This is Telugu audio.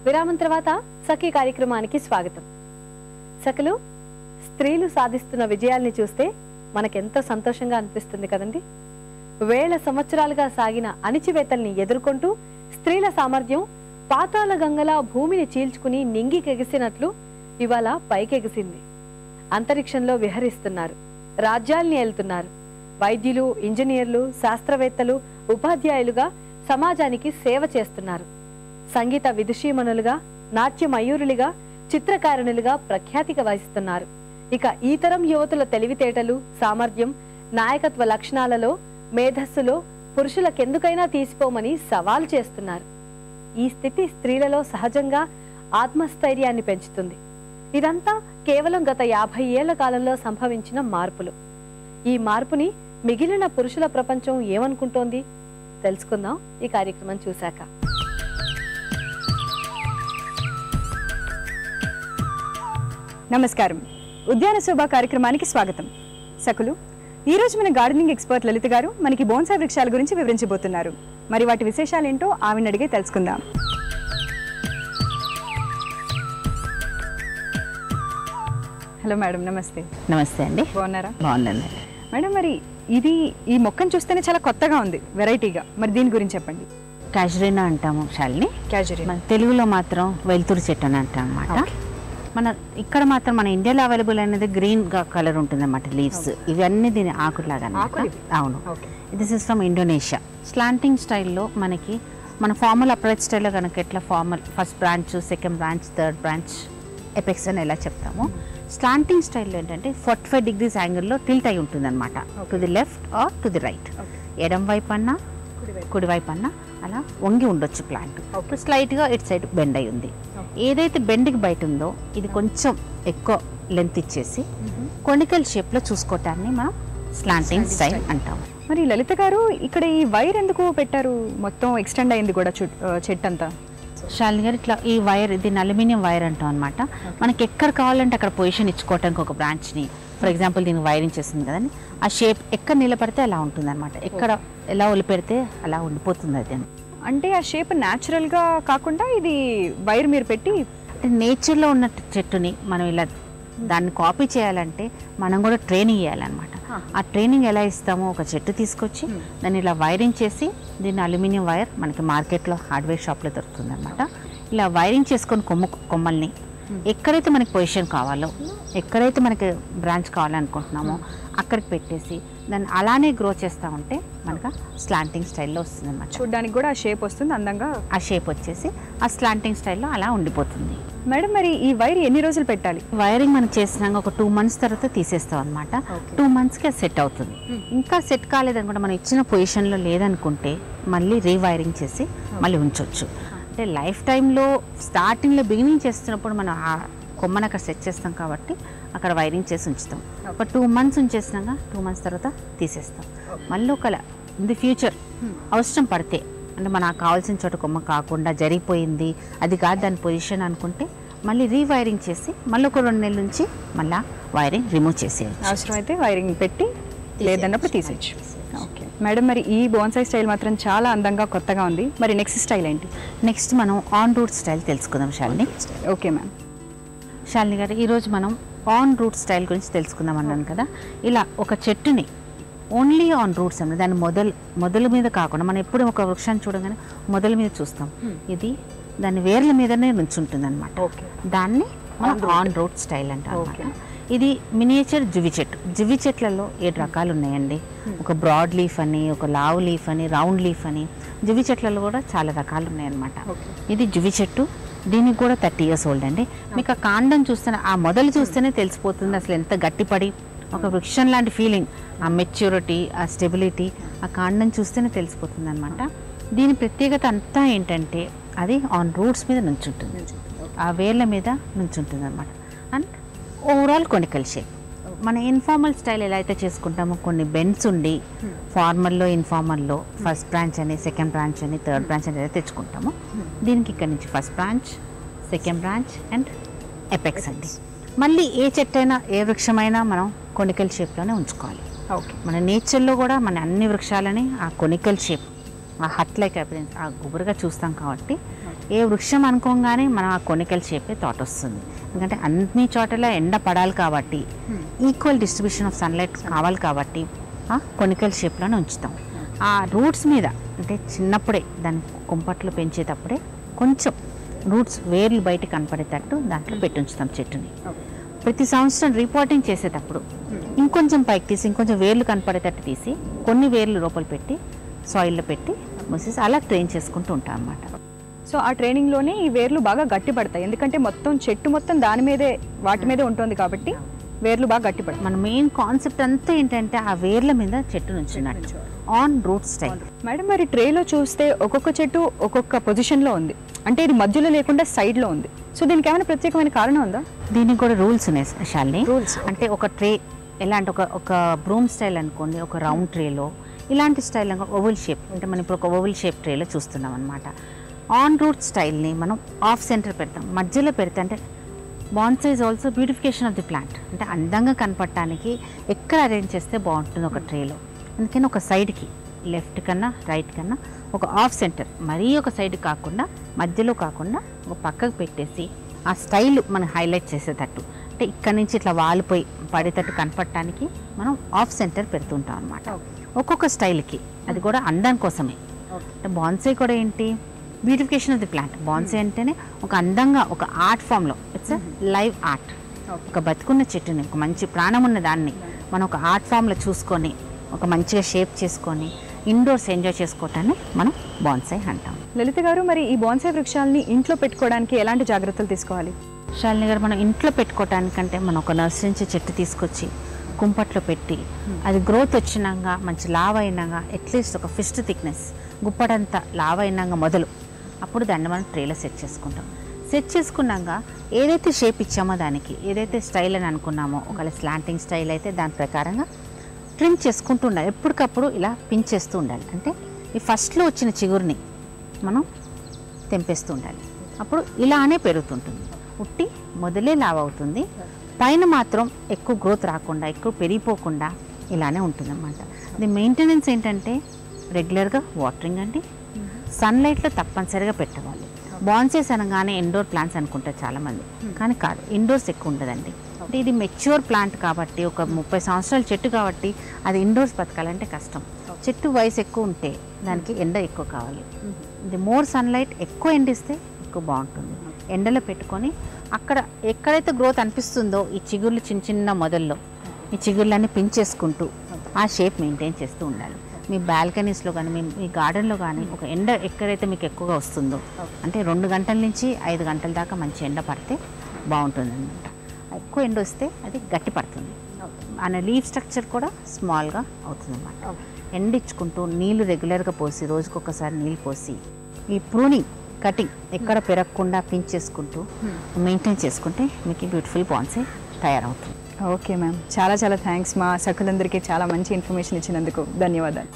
విరామం తర్వాత సఖీ కార్యక్రమానికి స్వాగతం. సఖలు, స్త్రీలు సాధిస్తున్న విజయాల్ని చూస్తే మనకెంతో సంతోషంగా అనిపిస్తుంది కదండి. వేల సంవత్సరాలుగా సాగిన అణిచివేతల్ని ఎదుర్కొంటూ స్త్రీల సామర్థ్యం పాతాళ గంగలా భూమిని చీల్చుకుని నింగికెగిసినట్లు ఇవాళ పైకెగిసింది. అంతరిక్షంలో విహరిస్తున్నారు, రాజ్యాల్ని ఏలుతున్నారు. వైద్యులు, ఇంజనీర్లు, శాస్త్రవేత్తలు, ఉపాధ్యాయులుగా సమాజానికి సేవ చేస్తున్నారు. సంగీత విదుషీమణులుగా, నాట్య మయూరులుగా, చిత్రకారుణులుగా ప్రఖ్యాతిగా వహిస్తున్నారు. ఇక ఈ తరం యువతుల తెలివితేటలు, సామర్థ్యం, నాయకత్వ లక్షణాలలో, మేధస్సులో పురుషులకెందుకైనా తీసిపోమని సవాల్ చేస్తున్నారు. ఈ స్థితి స్త్రీలలో సహజంగా ఆత్మస్థైర్యాన్ని పెంచుతుంది. ఇదంతా కేవలం గత 50 ఏళ్ల కాలంలో సంభవించిన మార్పులు. ఈ మార్పుని మిగిలిన పురుషుల ప్రపంచం ఏమనుకుంటోంది తెలుసుకుందాం ఈ కార్యక్రమం చూశాక. నమస్కారం. ఉద్యాన శోభ కార్యక్రమానికి స్వాగతం. సకులు, ఈరోజు మన గార్డెనింగ్ ఎక్స్పర్ట్ లలిత గారు మనకి బోన్సాయ్ వృక్షాల గురించి వివరించబోతున్నారు. మరి వాటి విశేషాలేంటో ఆవిడని అడిగే తెలుసుకుందాం. హలో మేడం, నమస్తే. నమస్తే అండి. బాగున్నారా? బాగుందండి మేడం. మరి ఈ మొక్కను చూస్తేనే చాలా కొత్తగా ఉంది, వెరైటీగా. మరి దీని గురించి చెప్పండి. క్యాజురీనా అంటాము శాలిని. క్యాజురీనా తెలుగులో మాత్రం వెలుతురు చెట్టు అని అంటాం అన్నమాట. మన ఇక్కడ మాత్రం మన ఇండియాలో అవైలబుల్ అనేది గ్రీన్ కలర్ ఉంటుంది అన్నమాట, లీవ్స్. ఇవన్నీ దీని ఆకులాగా. అవును, this is from Indonesia. Slanting స్టైల్లో మనకి మన ఫార్మల్ అప్రైట్ స్టైల్లో కనుక ఎట్లా formal first branch, second branch, third branch, apex అని ఎలా చెప్తాము, స్లాంటింగ్ స్టైల్లో ఏంటంటే 45 degrees యాంగిల్లో టిల్ట్ అయి ఉంటుంది అనమాట. To the left or to the right, ఎడం వైపు అన్నా కుడివైపు అన్నా అలా వంగి ఉండొచ్చు ప్లాంట్. స్లైట్గా ఇటు సైడ్ బెండ్ అయి ఉంది. ఏదైతే బెండ్కి బయట ఉందో ఇది కొంచెం ఎక్కువ లెంత్ ఇచ్చేసి కొనికల్ షేప్లో చూసుకోవటాన్ని మనం స్లాంటింగ్ స్టైల్ అంటాము. మరి లలిత గారు, ఇక్కడ ఈ వైర్ ఎందుకు పెట్టారు? మొత్తం ఎక్స్టెండ్ అయింది కూడా చెట్టు అంతా. శాలిని గారు, ఇట్లా ఈ వైర్, దీన్ని అల్యూమినియం వైర్ అంటాం అనమాట. మనకి ఎక్కడ కావాలంటే అక్కడ పొజిషన్ ఇచ్చుకోవటానికి ఒక బ్రాంచ్ని, ఫర్ ఎగ్జాంపుల్ దీనికి వైరింగ్ చేస్తుంది కదండి, ఆ షేప్ ఎక్కడ నిలబడితే అలా ఉంటుంది అనమాట. ఎక్కడ ఎలా ఒలిపెడితే అలా ఉండిపోతుంది అది. అంటే ఆ షేప్ న్యాచురల్గా కాకుండా ఇది వైర్ మీరు పెట్టి, అంటే నేచర్లో ఉన్న చెట్టుని మనం ఇలా దాన్ని కాపీ చేయాలంటే మనం కూడా ట్రైనింగ్ ఇవ్వాలన్నమాట. ఆ ట్రైనింగ్ ఎలా ఇస్తామో, ఒక చెట్టు తీసుకొచ్చి దాన్ని ఇలా వైరింగ్ చేసి, దీన్ని అల్యూమినియం వైర్ మనకి మార్కెట్లో హార్డ్వేర్ షాప్లో దొరుకుతుంది అనమాట. ఇలా వైరింగ్ చేసుకొని కొమ్మల్ని ఎక్కడైతే మనకి పొజిషన్ కావాలో, ఎక్కడైతే మనకి బ్రాంచ్ కావాలనుకుంటున్నామో అక్కడికి పెట్టేసి దాన్ని అలానే గ్రో చేస్తూ ఉంటే మనకు స్లాంటింగ్ స్టైల్లో వస్తుంది అనమాట. చూడడానికి కూడా ఆ షేప్ వస్తుంది అందంగా. ఆ షేప్ వచ్చేసి ఆ స్లాంటింగ్ స్టైల్లో అలా ఉండిపోతుంది. మేడం, మరి ఈ వైర్ ఎన్ని రోజులు పెట్టాలి? వైరింగ్ మనం చేసినాక ఒక 2 months తర్వాత తీసేస్తాం అనమాట. 2 monthsకి అది సెట్ అవుతుంది. ఇంకా సెట్ కాలేదనుకుంటే, మనం ఇచ్చిన పొజిషన్లో లేదనుకుంటే మళ్ళీ రీవైరింగ్ చేసి మళ్ళీ ఉంచవచ్చు. అంటే లైఫ్ టైంలో స్టార్టింగ్లో బిగినింగ్ చేస్తున్నప్పుడు మనం ఆ కొమ్మను అక్కడ సెట్ చేస్తాం కాబట్టి అక్కడ వైరింగ్ చేసి ఉంచుతాం. ఒక 2 months ఉంచేసినాక 2 months తర్వాత తీసేస్తాం. మళ్ళీ ఒక ఇన్ ది ఫ్యూచర్ అవసరం పడితే, అంటే మనకు కావాల్సిన చోట కొమ్మ కాకుండా జరిగిపోయింది, అది కాదు దాని పొజిషన్ అనుకుంటే మళ్ళీ రీవైరింగ్ చేసి మళ్ళీ ఒక 2 నెలల నుంచి మళ్ళీ వైరింగ్ రిమూవ్ చేసేయచ్చు. అవసరమైతే వైరింగ్ పెట్టి, లేదన్నప్పుడు తీసేయచ్చు. ఓకే మేడం, మరి ఈ బోన్సాయ్ స్టైల్ మాత్రం చాలా అందంగా కొత్తగా ఉంది. మరి నెక్స్ట్ స్టైల్ ఏంటి? నెక్స్ట్ మనం ఆన్ రూట్ స్టైల్ తెలుసుకుందాం శాలిని. Okay ma'am. శాలిని గారు, ఈరోజు మనం ఆన్ రూట్ స్టైల్ గురించి తెలుసుకుందాం అన్నాను కదా. ఇలా ఒక చెట్టుని ఓన్లీ ఆన్ రూట్స్ అన్నది, దాని మొదల మీద కాకుండా, మనం ఎప్పుడు ఒక వృక్షాన్ని చూడగానే మొదల మీద చూస్తాం, ఇది దాని వేర్ల మీదనే నుంచుంటుంది అనమాట. దాన్ని మనం ఆన్ రూట్ స్టైల్ అంటాం అనమాట. ఇది మినియేచర్ జువి చెట్టు. జువి చెట్లలో 7 రకాలు ఉన్నాయండి. ఒక బ్రాడ్ లీఫ్ అని, ఒక లావ్ లీఫ్ అని, రౌండ్ లీఫ్ అని. జువి చెట్లలో కూడా చాలా రకాలు ఉన్నాయన్నమాట. ఇది జువి చెట్టు. దీనికి కూడా 30 years ఓల్డ్ అండి. మీకు ఆ కాండం చూస్తేనే, ఆ మొదలు చూస్తేనే తెలిసిపోతుంది అసలు ఎంత గట్టిపడి ఒక వృక్షం లాంటి ఫీలింగ్, ఆ మెచ్యూరిటీ, ఆ స్టెబిలిటీ ఆ కాండం చూస్తేనే తెలిసిపోతుంది అనమాట. దీని ప్రత్యేకత అంతా ఏంటంటే అది ఆన్ రూట్స్ మీద నుంచుంటుంది, ఆ వేర్ల మీద నుంచుంటుంది అనమాట. And overall conical shape. మన ఇన్ఫార్మల్ స్టైల్ ఎలా అయితే చేసుకుంటామో, కొన్ని బెండ్స్ ఉండి ఫార్మల్లో, ఇన్ఫార్మల్లో ఫస్ట్ బ్రాంచ్ అని, సెకండ్ బ్రాంచ్ అని, థర్డ్ బ్రాంచ్ అని ఎలా తెచ్చుకుంటామో, దీనికి ఇక్కడ నుంచి first branch, second branch and apex అండి. మళ్ళీ ఏ చెట్టైనా, ఏ వృక్షమైనా మనం కొనికల్ షేప్లోనే ఉంచుకోవాలి. ఓకే. మన నేచర్లో కూడా మన అన్ని వృక్షాలని ఆ కొనికల్ షేప్ ఆ హట్ లైక్ అపిరెన్స్, ఆ గుబురుగా చూస్తాం కాబట్టి ఏ వృక్షం అనుకోగానే మనం ఆ కొనికల్ షేపే థాట్ వస్తుంది. ఎందుకంటే అన్ని చోట్ల ఎండ పడాలి కాబట్టి, ఈక్వల్ డిస్ట్రిబ్యూషన్ ఆఫ్ సన్లైట్ కావాలి కాబట్టి ఆ కొనికల్ షేప్లోనే ఉంచుతాం. ఆ రూట్స్ మీద అంటే చిన్నప్పుడే దాన్ని కుంపట్లు పెంచేటప్పుడే కొంచెం రూట్స్ వేర్లు బయట కనపడేటట్టు దాంట్లో పెట్టి ఉంచుతాం చెట్టుని. ప్రతి సంవత్సరం రిపోర్టింగ్ చేసేటప్పుడు ఇంకొంచెం పైకి తీసి ఇంకొంచెం వేర్లు కనపడేటట్టు తీసి కొన్ని వేర్లు లోపల పెట్టి సాయిల్లో పెట్టి మూసేసి అలా ట్రైన్ చేసుకుంటూ ఉంటాం అన్నమాట. సో ఆ ట్రైనింగ్లోనే ఈ వేర్లు బాగా గట్టి పడతాయి, ఎందుకంటే మొత్తం చెట్టు మొత్తం దాని మీదే వాటి మీదే ఉంటుంది కాబట్టి వేర్లు బాగా గట్టి పడతాయి. మన మెయిన్ కాన్సెప్ట్ అంతా ఏంటంటే ఆ వేర్ల మీద చెట్టు నుంచున్నట్టు ఆన్ రూట్ స్టైల్. మేడం మరి ట్రేలో చూస్తే ఒక్కొక్క చెట్టు ఒక్కొక్క పొజిషన్లో ఉంది, అంటే ఇది మధ్యలో లేకుండా సైడ్లో ఉంది. సో దీనికి ఏమైనా ప్రత్యేకమైన కారణం ఉందా? దీనికి కూడా రూల్స్ ఉన్నాయి శాలిని. రూల్స్ అంటే ఒక ట్రే ఎలా అంటే ఒక బ్రూమ్ స్టైల్ అనుకోండి, ఒక రౌండ్ ట్రేలో ఇలాంటి స్టైల్ ఓవల్ షేప్, అంటే మనం ఇప్పుడు ఒక ఓవల్ షేప్ ట్రేలో చూస్తున్నాం అనమాట. ఆన్ రూట్ స్టైల్ని మనం ఆఫ్ సెంటర్ పెడతాం, మధ్యలో పెడితే అంటే bonsai is also beautification of the plant, అంటే అందంగా కనపడటానికి ఎక్కడ అరేంజ్ చేస్తే బాగుంటుంది ఒక ట్రేలో. అందుకని ఒక సైడ్కి లెఫ్ట్ కన్నా రైట్ కన్నా ఒక ఆఫ్ సెంటర్, మరీ ఒక సైడ్ కాకుండా మధ్యలో కాకుండా ఒక పక్కకు పెట్టేసి ఆ స్టైల్ మనం హైలైట్ చేసేటట్టు, అంటే ఇక్కడ నుంచి ఇట్లా వాలిపోయి పడేటట్టు కనపడటానికి మనం ఆఫ్ సెంటర్ పెడుతుంటాం అనమాట. ఒక్కొక్క స్టైల్కి అది కూడా అందం కోసమే. అంటే బాన్సాయ్ కూడా ఏంటి, beautification of the plant. Bonsai అంటేనే ఒక అందంగా ఒక ఆర్ట్ ఫామ్లో, ఇట్స్ లైవ్ ఆర్ట్. ఒక బతుకున్న చెట్టుని, ఒక మంచి ప్రాణం ఉన్న దాన్ని మనం ఒక ఆర్ట్ ఫామ్లో చూసుకొని ఒక మంచిగా షేప్ చేసుకొని ఇండోర్స్ ఎంజాయ్ చేసుకోవటాన్ని మనం బాన్సాయ్ అంటాం. లలిత గారు, మరి ఈ బాన్సాయ్ వృక్షాలని ఇంట్లో పెట్టుకోవడానికి ఎలాంటి జాగ్రత్తలు తీసుకోవాలి? శాలిని గారు, మనం ఇంట్లో పెట్టుకోవటానికంటే మనం ఒక నర్సరీ నుంచి చెట్టు తీసుకొచ్చి కుంపట్లో పెట్టి అది గ్రోత్ వచ్చినాక మంచి లావ్ అయినాక అట్లీస్ట్ ఒక ఫిస్ట్ థిక్నెస్ గుప్పడంతా లావ్ అయినాక మొదలు అప్పుడు దాన్ని మనం ట్రేలో సెట్ చేసుకుంటాం. సెట్ చేసుకున్నాక ఏదైతే షేప్ ఇచ్చామో దానికి ఏదైతే స్టైల్ అని అనుకున్నామో, ఒకవేళ స్లాంటింగ్ స్టైల్ అయితే దాని ప్రకారంగా ట్రిమ్ చేసుకుంటూ ఉండాలి. ఎప్పటికప్పుడు ఇలా పిన్ చేస్తూ ఉండాలి. అంటే ఈ ఫస్ట్లో వచ్చిన చిగురుని మనం తెంపేస్తూ ఉండాలి. అప్పుడు ఇలానే పెరుగుతుంటుంది. ఉట్టి మొదలే లావ్ అవుతుంది, పైన మాత్రం ఎక్కువ గ్రోత్ రాకుండా ఎక్కువ పెరిగిపోకుండా ఇలానే ఉంటుంది అన్నమాట. ఇది మెయింటెనెన్స్ ఏంటంటే రెగ్యులర్గా వాటరింగ్ అండి, సన్లైట్లో తప్పనిసరిగా పెట్టవాలి. బాన్సాయ్స్ అనగానే ఇండోర్ ప్లాంట్స్ అనుకుంటారు చాలామంది, కానీ కాదు, ఇండోర్స్ ఎక్కువ ఉండదండి. అంటే ఇది మెచ్యూర్ ప్లాంట్ కాబట్టి, ఒక 30 సంవత్సరాల చెట్టు కాబట్టి అది ఇండోర్స్ బతకాలంటే కష్టం. చెట్టు వయసు ఎక్కువ ఉంటే దానికి ఎండ ఎక్కువ కావాలి. ఇది మోర్ సన్లైట్, ఎక్కువ ఎండిస్తే ఎక్కువ బాగుంటుంది. ఎండలో పెట్టుకొని అక్కడ ఎక్కడైతే గ్రోత్ అనిపిస్తుందో ఈ చిగుర్లు చిన్న చిన్న మొదల్లో ఈ చిగుర్లన్నీ పించేసుకుంటూ ఆ షేప్ మెయింటైన్ చేస్తూ ఉండాలి. మీ బాల్కనీస్లో కానీ మీ గార్డెన్లో కానీ ఒక ఎండ ఎక్కడైతే మీకు ఎక్కువగా వస్తుందో, అంటే 2 గంటల నుంచి 5 గంటల దాకా మంచి ఎండ పడితే బాగుంటుంది అనమాట. ఎక్కువ ఎండ వస్తే అది గట్టి పడుతుంది, మన లీఫ్ స్ట్రక్చర్ కూడా స్మాల్గా అవుతుంది అన్నమాట. ఎండిచ్చుకుంటూ నీళ్లు రెగ్యులర్గా పోసి, రోజుకొకసారి నీళ్ళు పోసి ఈ ప్రూనింగ్ కటింగ్ ఎక్కడ పెరగకుండా పించేసుకుంటూ మెయింటైన్ చేసుకుంటే మీకు బ్యూటిఫుల్ బాన్సాయ్ తయారవుతుంది. ఓకే మ్యామ్, చాలా చాలా థ్యాంక్స్. మా సఖులందరికీ చాలా మంచి ఇన్ఫర్మేషన్ ఇచ్చినందుకు ధన్యవాదాలు.